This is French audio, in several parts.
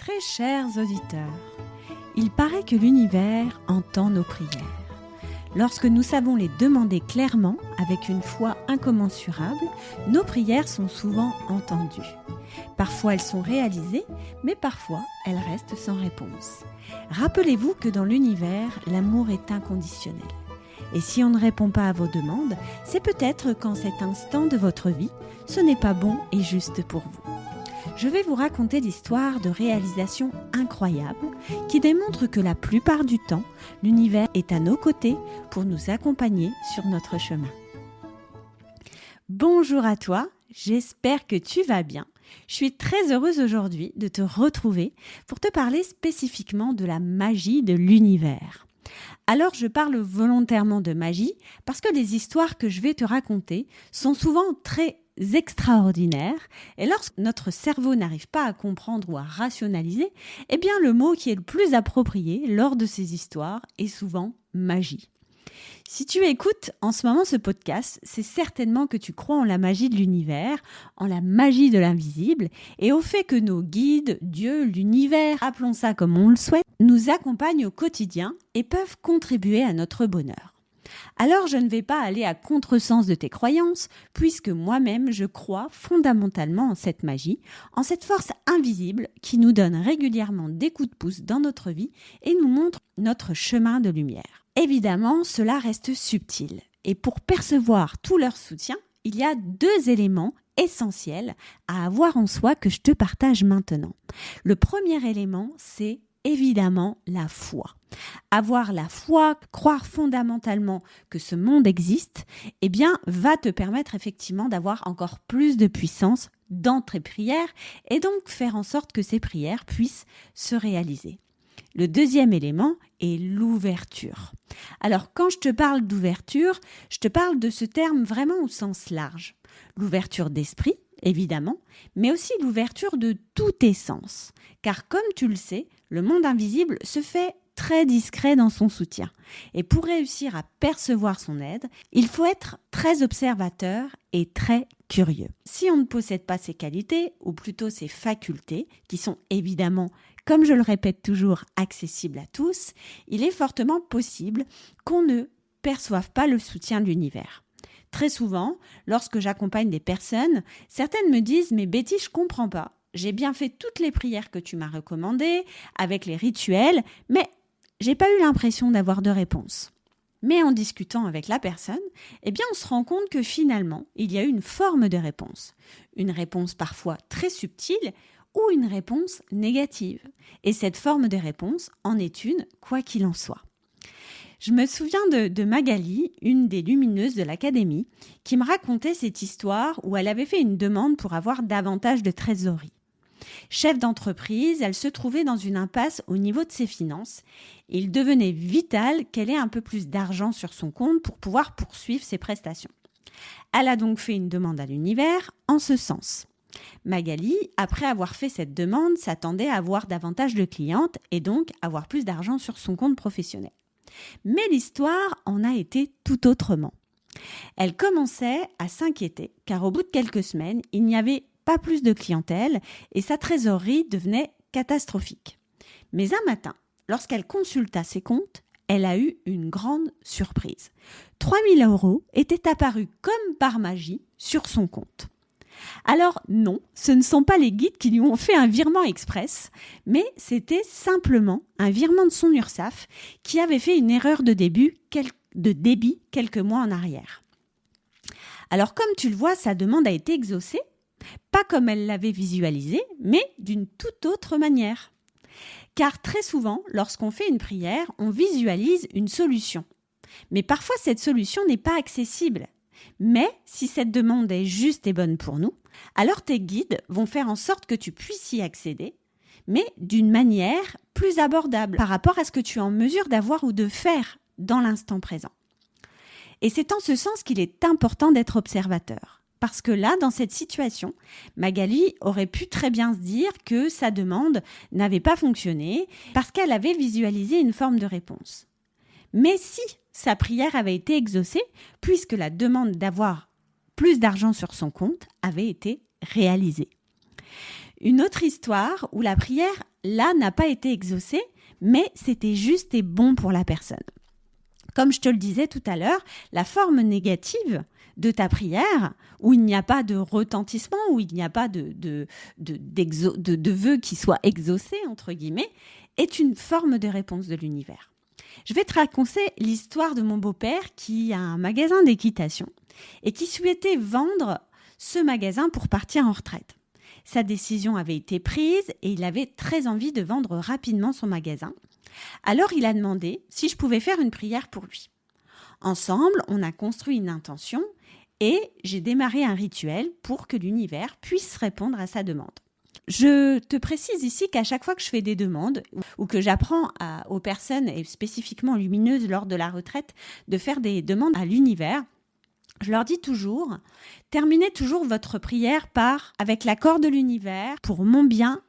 Très chers auditeurs, il paraît que l'univers entend nos prières. Lorsque nous savons les demander clairement, avec une foi incommensurable, nos prières sont souvent entendues. Parfois elles sont réalisées, mais parfois elles restent sans réponse. Rappelez-vous que dans l'univers, l'amour est inconditionnel. Et si on ne répond pas à vos demandes, c'est peut-être qu'en cet instant de votre vie, ce n'est pas bon et juste pour vous. Je vais vous raconter l'histoire de réalisations incroyables qui démontrent que la plupart du temps, l'univers est à nos côtés pour nous accompagner sur notre chemin. Bonjour à toi, j'espère que tu vas bien. Je suis très heureuse aujourd'hui de te retrouver pour te parler spécifiquement de la magie de l'univers. Alors je parle volontairement de magie parce que les histoires que je vais te raconter sont souvent très extraordinaires et lorsque notre cerveau n'arrive pas à comprendre ou à rationaliser, eh bien le mot qui est le plus approprié lors de ces histoires est souvent magie. Si tu écoutes en ce moment ce podcast, c'est certainement que tu crois en la magie de l'univers, en la magie de l'invisible et au fait que nos guides, Dieu, l'univers, appelons ça comme on le souhaite, nous accompagnent au quotidien et peuvent contribuer à notre bonheur. Alors je ne vais pas aller à contresens de tes croyances, puisque moi-même je crois fondamentalement en cette magie, en cette force invisible qui nous donne régulièrement des coups de pouce dans notre vie et nous montre notre chemin de lumière. Évidemment, cela reste subtil, et pour percevoir tout leur soutien, il y a deux éléments essentiels à avoir en soi que je te partage maintenant. Le premier élément, c'est évidemment la foi. Avoir la foi, croire fondamentalement que ce monde existe, eh bien, va te permettre effectivement d'avoir encore plus de puissance dans tes prières et donc faire en sorte que ces prières puissent se réaliser. Le deuxième élément est l'ouverture. Alors, quand je te parle d'ouverture, je te parle de ce terme vraiment au sens large. L'ouverture d'esprit, évidemment, mais aussi l'ouverture de tous tes sens. Car comme tu le sais, le monde invisible se fait très discret dans son soutien. Et pour réussir à percevoir son aide, il faut être très observateur et très curieux. Si on ne possède pas ces qualités, ou plutôt ces facultés, qui sont évidemment, comme je le répète toujours, accessibles à tous, il est fortement possible qu'on ne perçoive pas le soutien de l'univers. Très souvent, lorsque j'accompagne des personnes, certaines me disent « Mais Betty, je comprends pas. J'ai bien fait toutes les prières que tu m'as recommandées, avec les rituels, mais j'ai pas eu l'impression d'avoir de réponse. » Mais en discutant avec la personne, eh bien on se rend compte que finalement, il y a une forme de réponse. Une réponse parfois très subtile ou une réponse négative. Et cette forme de réponse en est une, quoi qu'il en soit. Je me souviens de Magali, une des lumineuses de l'académie, qui me racontait cette histoire où elle avait fait une demande pour avoir davantage de trésorerie. Chef d'entreprise, elle se trouvait dans une impasse au niveau de ses finances et il devenait vital qu'elle ait un peu plus d'argent sur son compte pour pouvoir poursuivre ses prestations. Elle a donc fait une demande à l'univers en ce sens. Magali, après avoir fait cette demande, s'attendait à avoir davantage de clientes et donc avoir plus d'argent sur son compte professionnel. Mais l'histoire en a été tout autrement. Elle commençait à s'inquiéter car au bout de quelques semaines, il n'y avait pas plus de clientèle et sa trésorerie devenait catastrophique. Mais un matin, lorsqu'elle consulta ses comptes, elle a eu une grande surprise. 3 000 € étaient apparus comme par magie sur son compte. Alors non, ce ne sont pas les guides qui lui ont fait un virement express, mais c'était simplement un virement de son URSSAF qui avait fait une erreur de débit quelques mois en arrière. Alors comme tu le vois, sa demande a été exaucée, pas comme elle l'avait visualisé, mais d'une toute autre manière. Car très souvent, lorsqu'on fait une prière, on visualise une solution. Mais parfois, cette solution n'est pas accessible. Mais si cette demande est juste et bonne pour nous, alors tes guides vont faire en sorte que tu puisses y accéder, mais d'une manière plus abordable par rapport à ce que tu es en mesure d'avoir ou de faire dans l'instant présent. Et c'est en ce sens qu'il est important d'être observateur. Parce que là, dans cette situation, Magali aurait pu très bien se dire que sa demande n'avait pas fonctionné parce qu'elle avait visualisé une forme de réponse. Mais si sa prière avait été exaucée, puisque la demande d'avoir plus d'argent sur son compte avait été réalisée. Une autre histoire où la prière, là, n'a pas été exaucée, mais c'était juste et bon pour la personne. Comme je te le disais tout à l'heure, la forme négative de ta prière, où il n'y a pas de retentissement, où il n'y a pas de vœux qui soient exaucés, entre guillemets, est une forme de réponse de l'univers. Je vais te raconter l'histoire de mon beau-père qui a un magasin d'équitation et qui souhaitait vendre ce magasin pour partir en retraite. Sa décision avait été prise et il avait très envie de vendre rapidement son magasin. Alors il a demandé si je pouvais faire une prière pour lui. Ensemble, on a construit une intention et j'ai démarré un rituel pour que l'univers puisse répondre à sa demande. Je te précise ici qu'à chaque fois que je fais des demandes ou que j'apprends aux personnes, et spécifiquement lumineuses lors de la retraite, de faire des demandes à l'univers, je leur dis toujours, terminez toujours votre prière par « avec l'accord de l'univers pour mon bien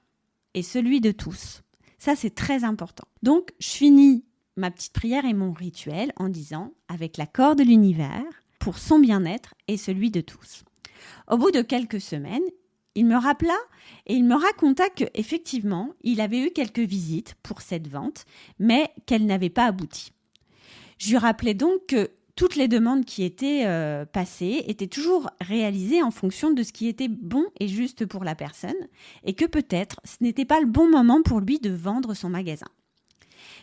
et celui de tous ». Ça, c'est très important. Donc, je finis ma petite prière et mon rituel en disant « avec l'accord de l'univers pour son bien-être et celui de tous ». Au bout de quelques semaines, il me rappela et il me raconta qu'effectivement, il avait eu quelques visites pour cette vente, mais qu'elle n'avait pas abouti. Je lui rappelais donc que toutes les demandes qui étaient passées étaient toujours réalisées en fonction de ce qui était bon et juste pour la personne et que peut-être ce n'était pas le bon moment pour lui de vendre son magasin.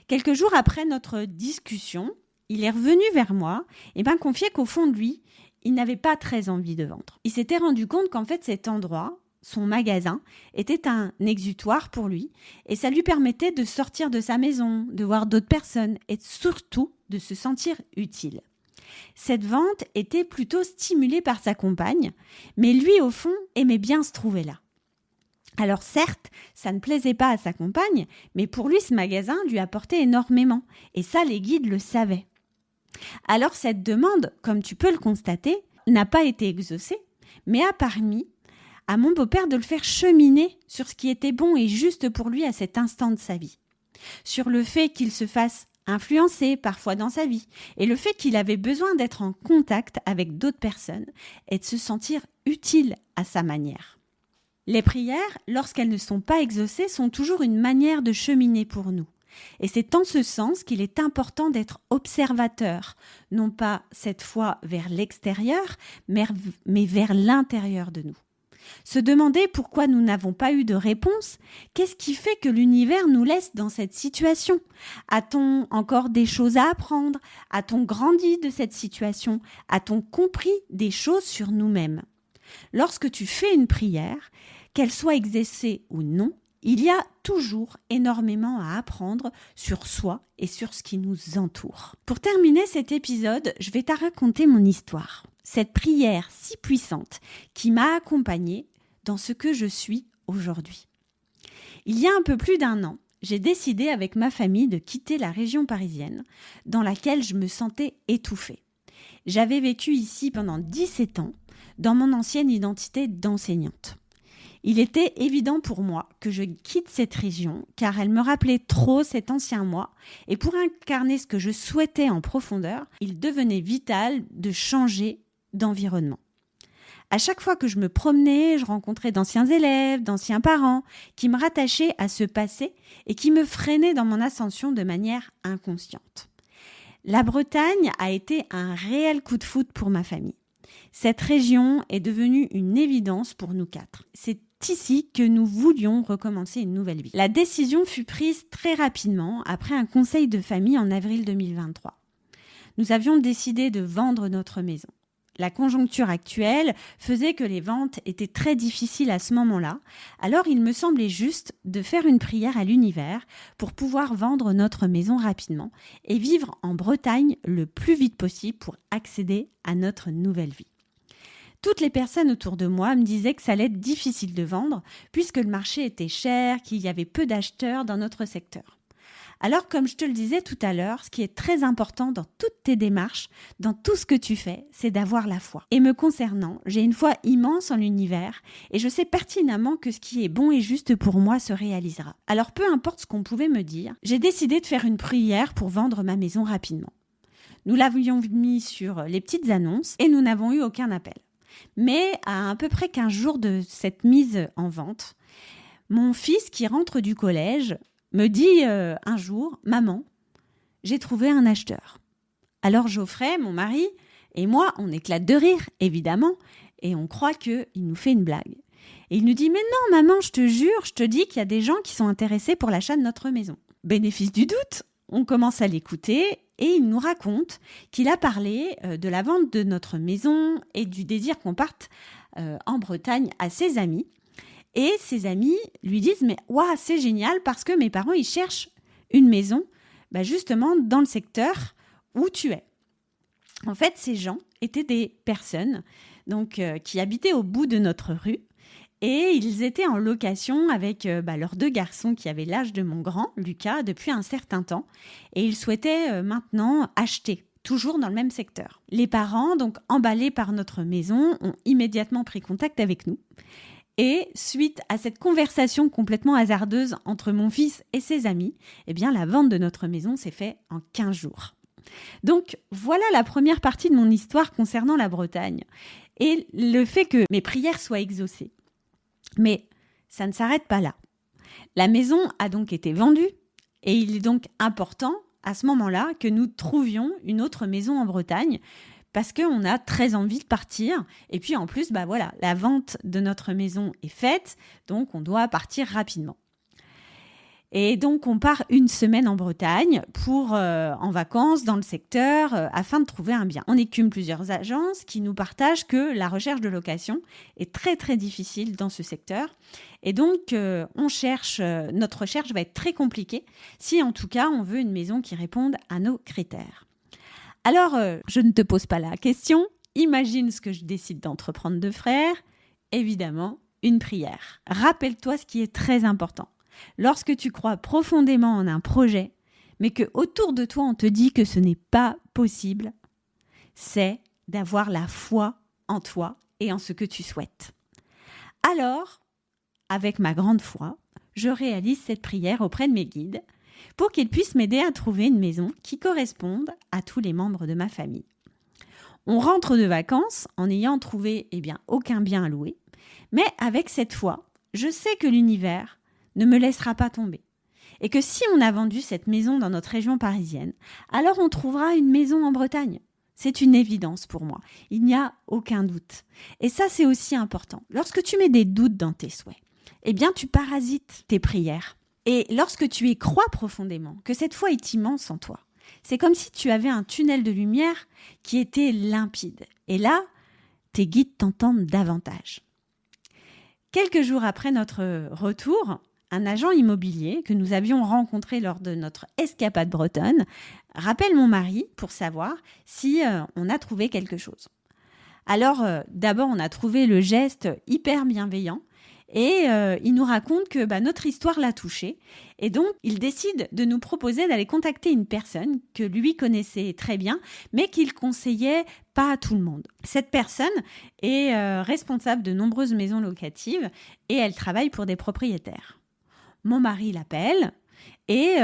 Quelques jours après notre discussion, il est revenu vers moi et m'a confié qu'au fond de lui, il n'avait pas très envie de vendre. Il s'était rendu compte qu'en fait cet endroit, son magasin, était un exutoire pour lui et ça lui permettait de sortir de sa maison, de voir d'autres personnes et surtout de se sentir utile. Cette vente était plutôt stimulée par sa compagne, mais lui, au fond, aimait bien se trouver là. Alors certes, ça ne plaisait pas à sa compagne, mais pour lui, ce magasin lui apportait énormément, et ça, les guides le savaient. Alors cette demande, comme tu peux le constater, n'a pas été exaucée, mais a permis à mon beau-père de le faire cheminer sur ce qui était bon et juste pour lui à cet instant de sa vie. Sur le fait qu'il se fasse influencer parfois dans sa vie et le fait qu'il avait besoin d'être en contact avec d'autres personnes et de se sentir utile à sa manière. Les prières, lorsqu'elles ne sont pas exaucées, sont toujours une manière de cheminer pour nous. Et c'est en ce sens qu'il est important d'être observateur, non pas cette fois vers l'extérieur, mais vers l'intérieur de nous. Se demander pourquoi nous n'avons pas eu de réponse, qu'est-ce qui fait que l'univers nous laisse dans cette situation ? A-t-on encore des choses à apprendre ? A-t-on grandi de cette situation ? A-t-on compris des choses sur nous-mêmes ? Lorsque tu fais une prière, qu'elle soit exaucée ou non, il y a toujours énormément à apprendre sur soi et sur ce qui nous entoure. Pour terminer cet épisode, je vais te raconter mon histoire. Cette prière si puissante qui m'a accompagnée dans ce que je suis aujourd'hui. Il y a un peu plus d'1 an, j'ai décidé avec ma famille de quitter la région parisienne dans laquelle je me sentais étouffée. J'avais vécu ici pendant 17 ans dans mon ancienne identité d'enseignante. Il était évident pour moi que je quitte cette région car elle me rappelait trop cet ancien moi et pour incarner ce que je souhaitais en profondeur, il devenait vital de changer d'environnement. À chaque fois que je me promenais, je rencontrais d'anciens élèves, d'anciens parents qui me rattachaient à ce passé et qui me freinaient dans mon ascension de manière inconsciente. La Bretagne a été un réel coup de foudre pour ma famille. Cette région est devenue une évidence pour nous 4. C'est ici que nous voulions recommencer une nouvelle vie. La décision fut prise très rapidement après un conseil de famille en avril 2023. Nous avions décidé de vendre notre maison. La conjoncture actuelle faisait que les ventes étaient très difficiles à ce moment-là, alors il me semblait juste de faire une prière à l'univers pour pouvoir vendre notre maison rapidement et vivre en Bretagne le plus vite possible pour accéder à notre nouvelle vie. Toutes les personnes autour de moi me disaient que ça allait être difficile de vendre puisque le marché était cher, qu'il y avait peu d'acheteurs dans notre secteur. Alors, comme je te le disais tout à l'heure, ce qui est très important dans toutes tes démarches, dans tout ce que tu fais, c'est d'avoir la foi. Et me concernant, j'ai une foi immense en l'univers et je sais pertinemment que ce qui est bon et juste pour moi se réalisera. Alors, peu importe ce qu'on pouvait me dire, j'ai décidé de faire une prière pour vendre ma maison rapidement. Nous l'avions mis sur les petites annonces et nous n'avons eu aucun appel. Mais à peu près 15 jours de cette mise en vente, Mon fils qui rentre du collège me dit un jour, « Maman, j'ai trouvé un acheteur. » Alors Geoffrey, mon mari, et moi, on éclate de rire, évidemment, et on croit qu'il nous fait une blague. Et il nous dit « Mais non, maman, je te jure, je te dis qu'il y a des gens qui sont intéressés pour l'achat de notre maison. » Bénéfice du doute, on commence à l'écouter et il nous raconte qu'il a parlé de la vente de notre maison et du désir qu'on parte en Bretagne à ses amis. Et ses amis lui disent « Mais waouh, c'est génial parce que mes parents, ils cherchent une maison justement dans le secteur où tu es. » En fait, ces gens étaient des personnes qui habitaient au bout de notre rue et ils étaient en location avec leurs 2 garçons qui avaient l'âge de mon grand, Lucas, depuis un certain temps. Et ils souhaitaient maintenant acheter, toujours dans le même secteur. Les parents, donc emballés par notre maison, ont immédiatement pris contact avec nous. Et suite à cette conversation complètement hasardeuse entre mon fils et ses amis, la vente de notre maison s'est faite en 15 jours. Donc voilà la première partie de mon histoire concernant la Bretagne et le fait que mes prières soient exaucées. Mais ça ne s'arrête pas là. La maison a donc été vendue et il est donc important à ce moment-là que nous trouvions une autre maison en Bretagne parce qu'on a très envie de partir. Et puis en plus, la vente de notre maison est faite, donc on doit partir rapidement. Et donc, on part une semaine en Bretagne en vacances dans le secteur afin de trouver un bien. On écume plusieurs agences qui nous partagent que la recherche de location est très, très difficile dans ce secteur. Et donc, notre recherche va être très compliquée si, en tout cas, on veut une maison qui réponde à nos critères. Alors, je ne te pose pas la question. Imagine ce que je décide d'entreprendre de frère. Évidemment, une prière. Rappelle-toi ce qui est très important. Lorsque tu crois profondément en un projet, mais que autour de toi on te dit que ce n'est pas possible, c'est d'avoir la foi en toi et en ce que tu souhaites. Alors, avec ma grande foi, je réalise cette prière auprès de mes guides pour qu'ils puissent m'aider à trouver une maison qui corresponde à tous les membres de ma famille. On rentre de vacances en n'ayant trouvé aucun bien à louer, mais avec cette foi, je sais que l'univers ne me laissera pas tomber. Et que si on a vendu cette maison dans notre région parisienne, alors on trouvera une maison en Bretagne. C'est une évidence pour moi. Il n'y a aucun doute. Et ça, c'est aussi important. Lorsque tu mets des doutes dans tes souhaits, tu parasites tes prières. Et lorsque tu y crois profondément, que cette foi est immense en toi, c'est comme si tu avais un tunnel de lumière qui était limpide. Et là, tes guides t'entendent davantage. Quelques jours après notre retour, un agent immobilier que nous avions rencontré lors de notre escapade bretonne rappelle mon mari pour savoir si on a trouvé quelque chose. Alors, d'abord, on a trouvé le geste hyper bienveillant et il nous raconte que notre histoire l'a touché. Et donc, il décide de nous proposer d'aller contacter une personne que lui connaissait très bien, mais qu'il conseillait pas à tout le monde. Cette personne est responsable de nombreuses maisons locatives et elle travaille pour des propriétaires. Mon mari l'appelle et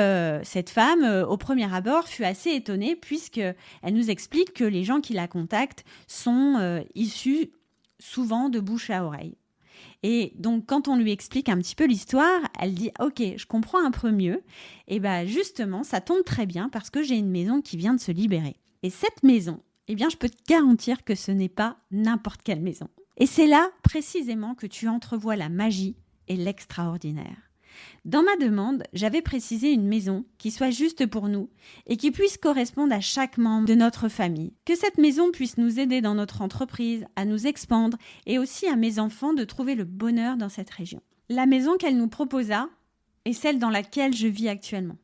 cette femme, au premier abord, fut assez étonnée puisqu'elle nous explique que les gens qui la contactent sont issus souvent de bouche à oreille. Et donc, quand on lui explique un petit peu l'histoire, elle dit « Ok, je comprends un peu mieux. » Et justement, ça tombe très bien parce que j'ai une maison qui vient de se libérer. Et cette maison, je peux te garantir que ce n'est pas n'importe quelle maison. Et c'est là, précisément, que tu entrevois la magie et l'extraordinaire. Dans ma demande, j'avais précisé une maison qui soit juste pour nous et qui puisse correspondre à chaque membre de notre famille. Que cette maison puisse nous aider dans notre entreprise, à nous expandre et aussi à mes enfants de trouver le bonheur dans cette région. La maison qu'elle nous proposa est celle dans laquelle je vis actuellement.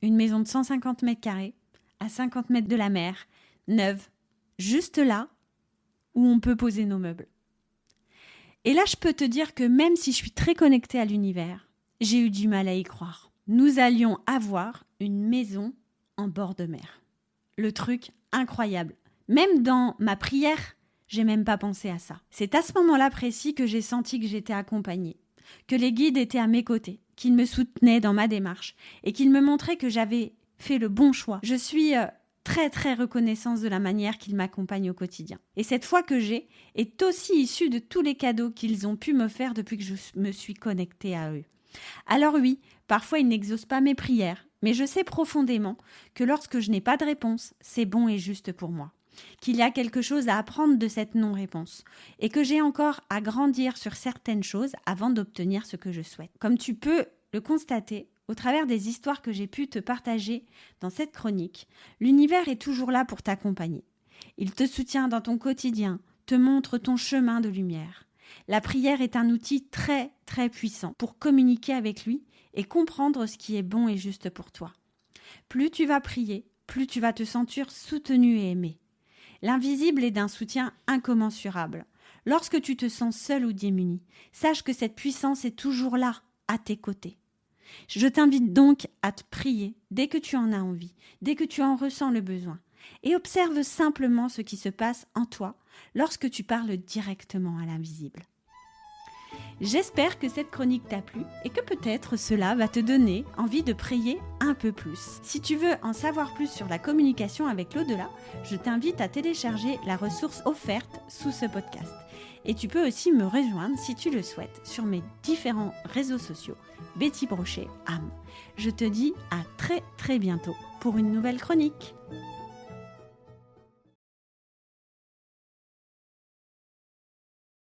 Une maison de 150 mètres carrés, à 50 mètres de la mer, neuve, juste là où on peut poser nos meubles. Et là, je peux te dire que même si je suis très connectée à l'univers, j'ai eu du mal à y croire. Nous allions avoir une maison en bord de mer. Le truc incroyable. Même dans ma prière, j'ai même pas pensé à ça. C'est à ce moment-là précis que j'ai senti que j'étais accompagnée, que les guides étaient à mes côtés, qu'ils me soutenaient dans ma démarche et qu'ils me montraient que j'avais fait le bon choix. Je suis très très reconnaissante de la manière qu'ils m'accompagnent au quotidien. Et cette foi que j'ai est aussi issue de tous les cadeaux qu'ils ont pu me faire depuis que je me suis connectée à eux. Alors oui, parfois il n'exauce pas mes prières, mais je sais profondément que lorsque je n'ai pas de réponse, c'est bon et juste pour moi. Qu'il y a quelque chose à apprendre de cette non-réponse et que j'ai encore à grandir sur certaines choses avant d'obtenir ce que je souhaite. Comme tu peux le constater, au travers des histoires que j'ai pu te partager dans cette chronique, l'univers est toujours là pour t'accompagner. Il te soutient dans ton quotidien, te montre ton chemin de lumière. La prière est un outil très très puissant pour communiquer avec lui et comprendre ce qui est bon et juste pour toi. Plus tu vas prier, plus tu vas te sentir soutenu et aimé. L'invisible est d'un soutien incommensurable. Lorsque tu te sens seul ou démuni, sache que cette puissance est toujours là, à tes côtés. Je t'invite donc à te prier dès que tu en as envie, dès que tu en ressens le besoin, et observe simplement ce qui se passe en toi lorsque tu parles directement à l'invisible. J'espère que cette chronique t'a plu et que peut-être cela va te donner envie de prier un peu plus. Si tu veux en savoir plus sur la communication avec l'au-delà, je t'invite à télécharger la ressource offerte sous ce podcast. Et tu peux aussi me rejoindre si tu le souhaites sur mes différents réseaux sociaux, Betty Brochet, âme. Je te dis à très très bientôt pour une nouvelle chronique.